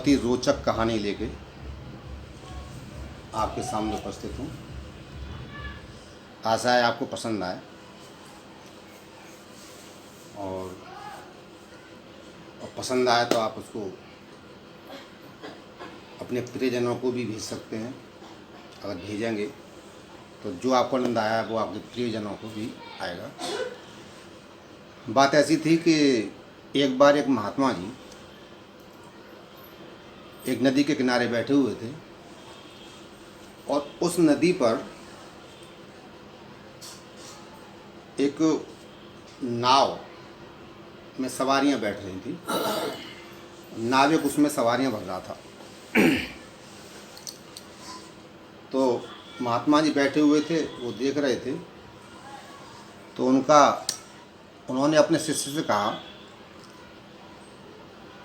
बहुत ही रोचक कहानी लेके आपके सामने उपस्थित हूँ। आशा है आपको पसंद आए और पसंद आए तो आप उसको अपने प्रियजनों को भी भेज सकते हैं। अगर भेजेंगे तो जो आपको आनंद आया वो आपके प्रियजनों को भी आएगा। बात ऐसी थी कि एक बार एक महात्मा जी एक नदी के किनारे बैठे हुए थे और उस नदी पर एक नाव में सवारियां बैठ रही थी। नाविक उसमें सवारियां भर रहा था। तो महात्मा जी बैठे हुए थे, वो देख रहे थे। तो उन्होंने अपने शिष्य से कहा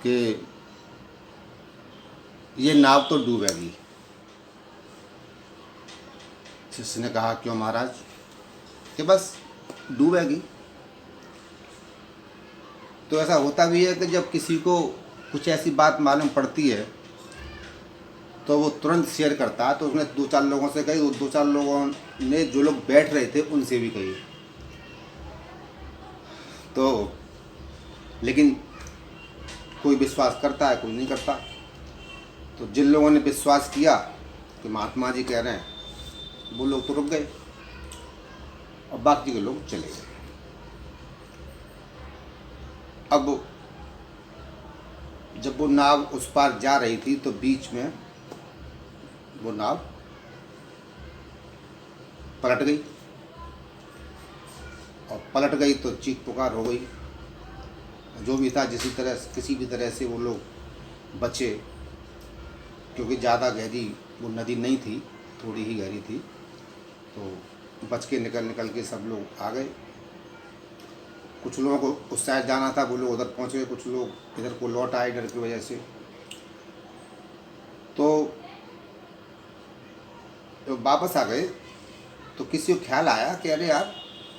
कि ये नाव तो डूबेगी। शिष्य ने कहा क्यों महाराज? कि बस डूबेगी। तो ऐसा होता भी है कि जब किसी को कुछ ऐसी बात मालूम पड़ती है तो वो तुरंत शेयर करता है। तो उसने 2-4 लोगों से कही, 2-4 लोगों ने जो लोग बैठ रहे थे उनसे भी कही। तो लेकिन कोई विश्वास करता है, कोई नहीं करता। तो जिन लोगों ने विश्वास किया कि महात्मा जी कह रहे हैं, वो लोग तो रुक गए और बाकी के लोग चले गए। अब जब वो नाव उस पार जा रही थी तो बीच में वो नाव पलट गई और पलट गई तो चीख पुकार हो गई। जो भी था किसी भी तरह से वो लोग बचे, क्योंकि ज़्यादा गहरी वो नदी नहीं थी, थोड़ी ही गहरी थी। तो बच के निकल के सब लोग आ गए। कुछ लोगों को उस साइड जाना था, वो लोग उधर पहुँच गए। कुछ लोग इधर को लौट आए डर की वजह से। तो वापस आ गए तो किसी को ख्याल आया कि अरे यार,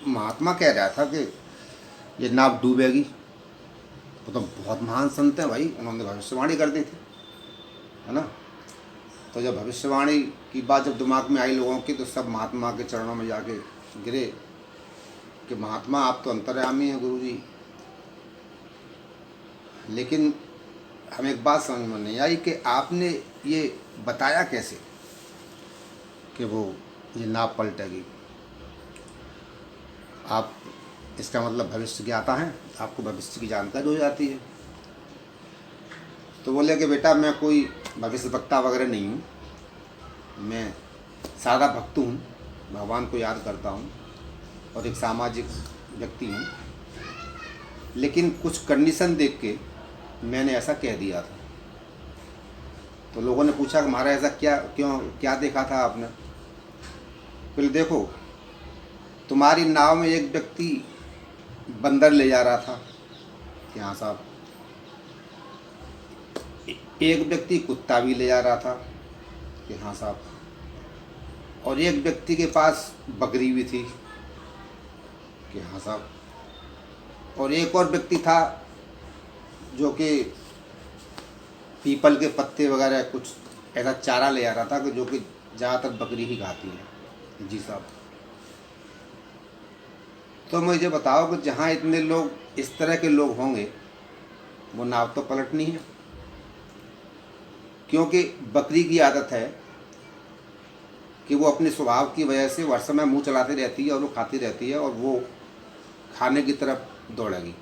महात्मा कह रहा था कि ये नाव डूबेगी। वो तो बहुत महान संत हैं भाई, उन्होंने भविष्यवाणी कर दी थी, है ना। तो जब भविष्यवाणी की बात जब दिमाग में आई लोगों की, तो सब महात्मा के चरणों में जाके गिरे कि महात्मा आप तो अंतर्यामी हैं गुरु जी। लेकिन हमें एक बात समझ में नहीं आई कि आपने ये बताया कैसे कि वो ये नाव पलटेगी। आप इसका मतलब भविष्य ज्ञाता हैं, आपको भविष्य की जानकारी हो जाती है। तो बोले कि बेटा मैं कोई भविष्य वक्ता वगैरह नहीं हूँ, मैं सादा भक्त हूँ, भगवान को याद करता हूँ और एक सामाजिक व्यक्ति हूँ। लेकिन कुछ कंडीशन देख के मैंने ऐसा कह दिया था। तो लोगों ने पूछा कि हमारा ऐसा क्या देखा था आपने? फिर देखो, तुम्हारी नाव में एक व्यक्ति बंदर ले जा रहा था कि हाँ साहब, एक व्यक्ति कुत्ता भी ले जा रहा था कि हाँ साहब, और एक व्यक्ति के पास बकरी भी थी कि हाँ साहब, और एक और व्यक्ति था जो कि पीपल के पत्ते वगैरह कुछ ऐसा चारा ले आ रहा था कि जो कि ज़्यादातर बकरी ही खाती है। जी साहब। तो मुझे बताओ कि जहाँ इतने लोग, इस तरह के लोग होंगे, वो नाव तो पलटनी है। क्योंकि बकरी की आदत है कि वो अपने स्वभाव की वजह से हर समय मुँह चलाती रहती है और वो खाती रहती है और वो खाने की तरफ दौड़ेगी।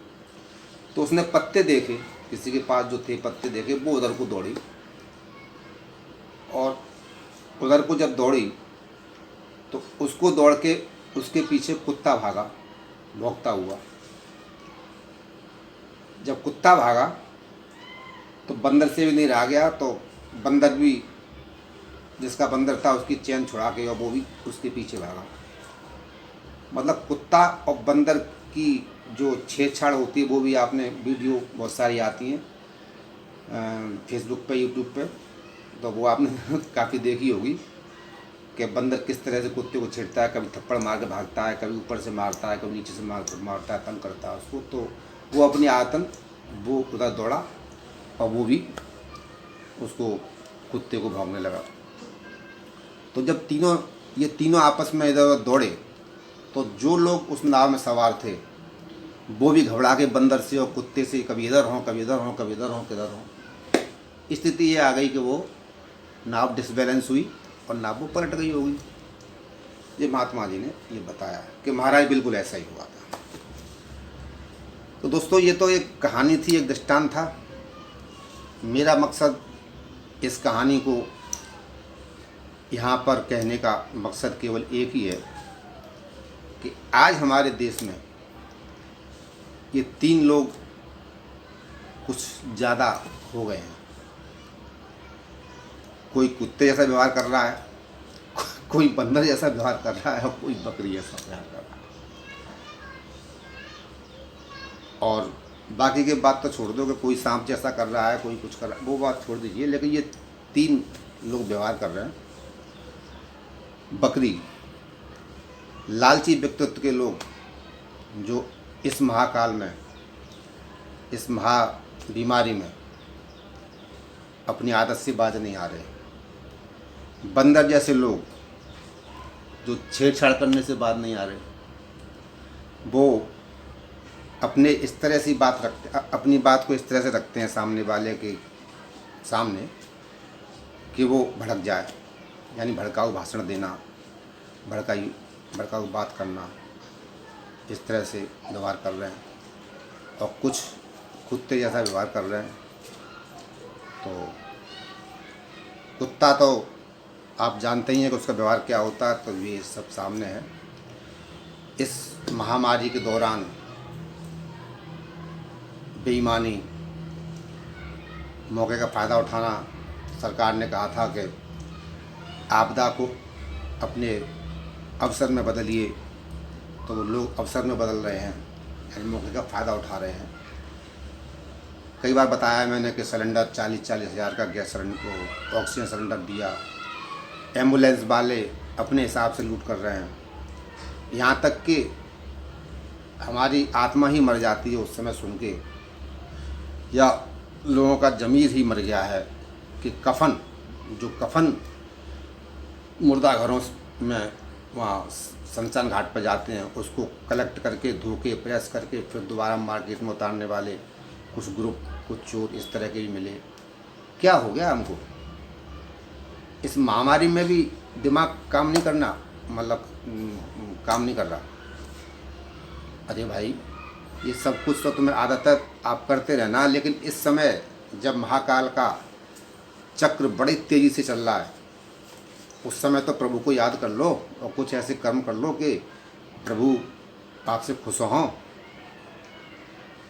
तो उसने पत्ते देखे, किसी के पास जो थे पत्ते देखे, वो उधर को दौड़ी और उधर को जब दौड़ी तो उसको दौड़ के उसके पीछे कुत्ता भागा भौंकता हुआ। जब कुत्ता भागा तो बंदर से भी नहीं रहा गया, तो बंदर भी, जिसका बंदर था उसकी चैन छुड़ा के और वो भी उसके पीछे भागा। मतलब कुत्ता और बंदर की जो छेड़छाड़ होती है, वो भी आपने वीडियो बहुत सारी आती हैं फेसबुक पे, यूट्यूब पे, तो वो आपने काफ़ी देखी होगी कि बंदर किस तरह से कुत्ते को छेड़ता है। कभी थप्पड़ मार के भागता है, कभी ऊपर से मारता है, कभी नीचे से मारता है, तंग करता है उसको। तो वो अपनी आदतन वो उधर दौड़ा और वो भी उसको कुत्ते को भौंकने लगा। तो जब ये तीनों आपस में इधर उधर दौड़े तो जो लोग उस नाव में सवार थे वो भी घबरा के बंदर से और कुत्ते से कभी इधर हों कभी इधर हों कभी इधर हों किधर हों। स्थिति ये आ गई कि वो नाव डिसबैलेंस हुई और नाव वो पलट गई होगी। ये महात्मा जी ने ये बताया कि महाराज बिल्कुल ऐसा ही हुआ था। तो दोस्तों ये तो एक कहानी थी, एक दृष्टांत था। मेरा मकसद इस कहानी को यहाँ पर कहने का मकसद केवल एक ही है कि आज हमारे देश में ये तीन लोग कुछ ज़्यादा हो गए हैं। कोई कुत्ते जैसा व्यवहार कर रहा है, कोई बंदर जैसा व्यवहार कर रहा है और कोई बकरी जैसा व्यवहार कर रहा है। और बाकी के बात तो छोड़ दो कि कोई सांप जैसा कर रहा है, कोई कुछ कर रहा है, वो बात छोड़ दीजिए। लेकिन ये तीन लोग व्यवहार कर रहे हैं। बकरी, लालची व्यक्तित्व के लोग जो इस महाकाल में, इस महा बीमारी में अपनी आदत से बाज नहीं आ रहे। बंदर जैसे लोग जो छेड़छाड़ करने से बाज नहीं आ रहे, वो अपने इस तरह से बात रखते, अपनी बात को इस तरह से रखते हैं सामने वाले के सामने कि वो भड़क जाए, यानी भड़काऊ भाषण देना, भड़काऊ बात करना, इस तरह से व्यवहार कर रहे हैं। और कुछ कुत्ते जैसा व्यवहार कर रहे हैं। तो कुत्ता तो आप जानते ही हैं कि उसका व्यवहार क्या होता है, तो ये सब सामने है। इस महामारी के दौरान बेईमानी, मौके का फ़ायदा उठाना, सरकार ने कहा था कि आपदा को अपने अवसर में बदलिए, तो वो लोग अवसर में बदल रहे हैं, यानी मौके का फ़ायदा उठा रहे हैं। कई बार बताया मैंने कि सिलेंडर 40-40 हज़ार का गैस सिलेंडर, ऑक्सीजन सिलेंडर दिया। एम्बुलेंस वाले अपने हिसाब से लूट कर रहे हैं। यहाँ तक कि हमारी आत्मा ही मर जाती है उस समय सुन के, या लोगों का ज़मीर ही मर गया है कि कफन मुर्दा घरों में वहाँ शमशान घाट पर जाते हैं, उसको कलेक्ट करके धो के प्रेस करके फिर दोबारा मार्केट में उतारने वाले कुछ ग्रुप, कुछ चोर इस तरह के भी मिले। क्या हो गया हमको? इस महामारी में भी दिमाग काम नहीं करना, मतलब काम नहीं कर रहा। अरे भाई, ये सब कुछ तो तुम्हें आदतन आप करते रहना, लेकिन इस समय जब महाकाल का चक्र बड़ी तेज़ी से चल रहा है, उस समय तो प्रभु को याद कर लो और कुछ ऐसे कर्म कर लो कि प्रभु आपसे खुश हों।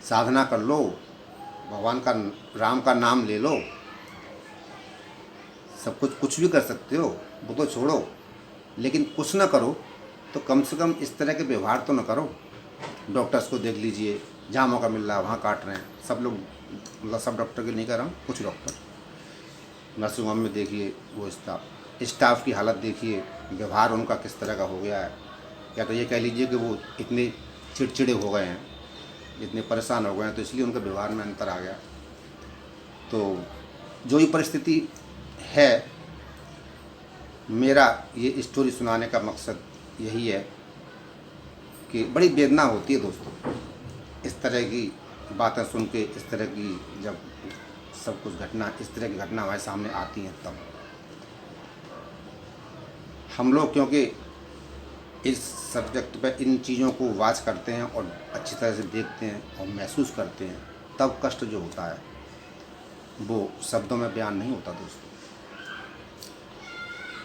साधना कर लो, भगवान का, राम का नाम ले लो। सब कुछ भी कर सकते हो, वो तो छोड़ो। लेकिन कुछ ना करो तो कम से कम इस तरह के व्यवहार तो ना करो। डॉक्टर्स को देख लीजिए, जहाँ मौका मिल रहा है वहाँ काट रहे हैं सब लोग। मतलब सब डॉक्टर की नहीं कर रहा हूँ, कुछ डॉक्टर। नर्सिंग होम में देखिए वो स्टाफ की हालत देखिए, व्यवहार उनका किस तरह का हो गया है। या तो ये कह लीजिए कि वो इतने चिड़चिड़े हो गए हैं, इतने परेशान हो गए हैं, तो इसलिए उनके व्यवहार में अंतर आ गया। तो जो ही परिस्थिति है, मेरा ये स्टोरी सुनाने का मकसद यही है कि बड़ी वेदना होती है दोस्तों इस तरह की बातें सुन के। इस तरह की जब सब कुछ घटना, इस तरह की घटना हमारे सामने आती हैं, तब हम लोग क्योंकि इस सब्जेक्ट पे इन चीज़ों को वाच करते हैं और अच्छी तरह से देखते हैं और महसूस करते हैं, तब कष्ट जो होता है वो शब्दों में बयान नहीं होता दोस्तों।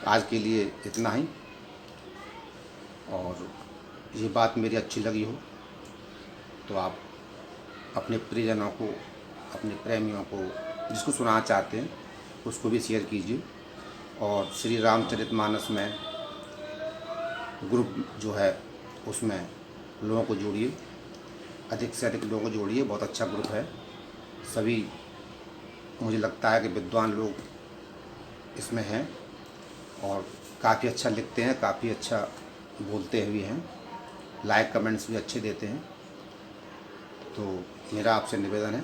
आज के लिए इतना ही। और ये बात मेरी अच्छी लगी हो तो आप अपने प्रियजनों को, अपने प्रेमियों को, जिसको सुनाना चाहते हैं उसको भी शेयर कीजिए। और श्री रामचरितमानस में ग्रुप जो है उसमें लोगों को जोड़िए, अधिक से अधिक लोगों को जोड़िए। बहुत अच्छा ग्रुप है। सभी मुझे लगता है कि विद्वान लोग इसमें हैं और काफ़ी अच्छा लिखते हैं, काफ़ी अच्छा बोलते भी हैं, लाइक कमेंट्स भी अच्छे देते हैं। तो मेरा आपसे निवेदन है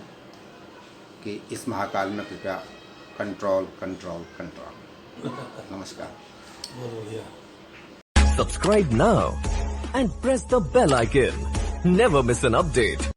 कि इस महाकाल में कृपया कंट्रोल कंट्रोल कंट्रोल। नमस्कार। बहुत बढ़िया। Subscribe now and press the bell icon. Never miss an update.